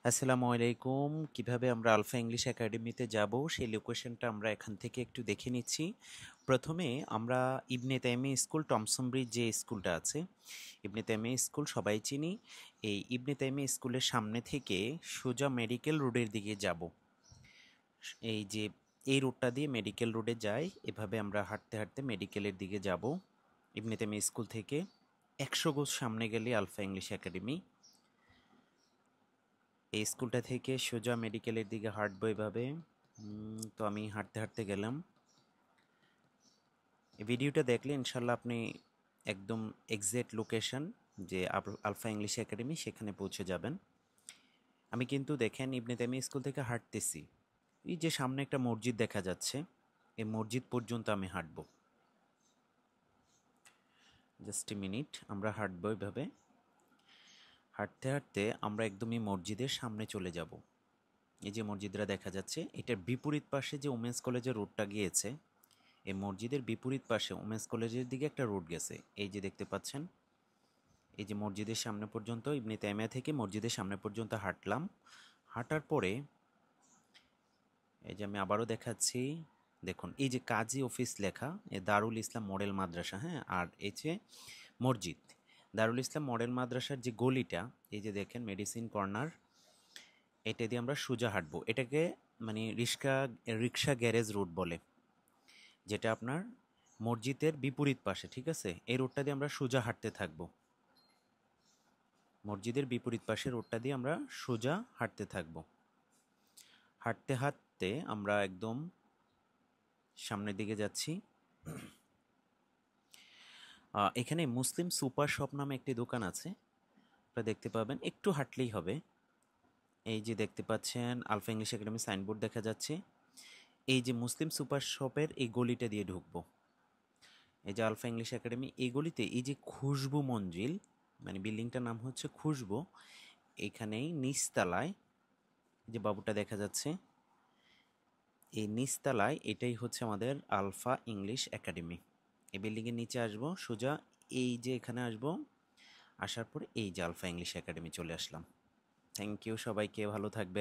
আসসালামু আলাইকুম। কিভাবে আমরা আলফা ইংলিশ একাডেমিতে যাব সেই লোকেশনটা আমরা এখান থেকে একটু দেখে নিচ্ছি। প্রথমে আমরা ইবনে তাইমিয়া স্কুল, টমসন ব্রিজ যে স্কুলটা আছে, ইবনে তাইমিয়া স্কুল সবাই চিনি। এই ইবনে তাইমিয়া স্কুলের সামনে থেকে সোজা মেডিকেল রোডের দিকে যাব। এই যে এই রোডটা দিয়ে মেডিকেল রোডে যাই, এভাবে আমরা হাঁটতে হাঁটতে মেডিকেলের দিকে যাব। ইবনে তাইমিয়া স্কুল থেকে 100 গজ সামনে গেলে আলফা ইংলিশ একাডেমি। এই স্কুলটা থেকে সোজা মেডিকেলের দিকে হাঁটবো এভাবে। তো আমি হাঁটতে হাঁটতে গেলাম। এই ভিডিওটা দেখলে ইনশাল্লাহ আপনি একদম এক্সাক্ট লোকেশন যে আলফা ইংলিশ একাডেমি সেখানে পৌঁছে যাবেন। আমি কিন্তু দেখেন ইবনে তাইমিয়া স্কুল থেকে হাঁটতেছি, এই যে সামনে একটা মসজিদ দেখা যাচ্ছে, এই মসজিদ পর্যন্ত আমি হাঁটবো। জাস্ট এ মিনিট, আমরা হাঁটবো এভাবে। হাঁটতে হাঁটতে আমরা একদমই মসজিদের সামনে চলে যাব। এই যে মসজিদরা দেখা যাচ্ছে, এটার বিপরীত পাশে যে উমেন্স কলেজের রোডটা গিয়েছে, এই মসজিদের বিপরীত পাশে উমেন্স কলেজের দিকে একটা রোড গেছে, এই যে দেখতে পাচ্ছেন। এই যে মসজিদের সামনে পর্যন্ত, ইবনে তাইমিয়া থেকে মসজিদের সামনে পর্যন্ত হাঁটলাম। হাঁটার পরে এই যে আমি আবারও দেখাচ্ছি, দেখুন এই যে কাজী অফিস লেখা, এ দারুল ইসলাম মডেল মাদ্রাসা, হ্যাঁ। আর এই যে মসজিদ, দারুল ইসলাম মডেল মাদ্রাসার যে গলিটা, এই যে দেখেন মেডিসিন কর্নার, এটা দিয়ে আমরা সোজা হাঁটবো। এটাকে মানে রিক্সা গ্যারেজ রোড বলে, যেটা আপনার মসজিদের বিপরীত পাশে, ঠিক আছে। এই রোডটা দিয়ে আমরা সোজা হাঁটতে থাকবো। মসজিদের বিপরীত পাশে রোডটা দিয়ে আমরা সোজা হাঁটতে থাকবো। হাঁটতে হাঁটতে আমরা একদম সামনের দিকে যাচ্ছি। এখানে মুসলিম সুপার শপ নামে একটি দোকান আছে, আপনারা দেখতে পাবেন, একটু হাঁটলেই হবে। এই যে দেখতে পাচ্ছেন আলফা ইংলিশ একাডেমি সাইনবোর্ড দেখা যাচ্ছে। এই যে মুসলিম সুপার শপের এই গলিটা দিয়ে ঢুকবো। এই যে আলফা ইংলিশ একাডেমি, এই গলিতে এই যে খুশবু মঞ্জিল, মানে বিল্ডিংটার নাম হচ্ছে খুশবু, এখানেই নিচতলায় যে বাবুটা দেখা যাচ্ছে, এই নিচতলায় এটাই হচ্ছে আমাদের আলফা ইংলিশ একাডেমি। এই বিল্ডিংয়ের নিচে আসবো সোজা, এই যে এখানে আসবো, আসার পরে এই যে আলফা ইংলিশ একাডেমি চলে আসলাম। থ্যাংক ইউ, সবাইকে ভালো থাকবে।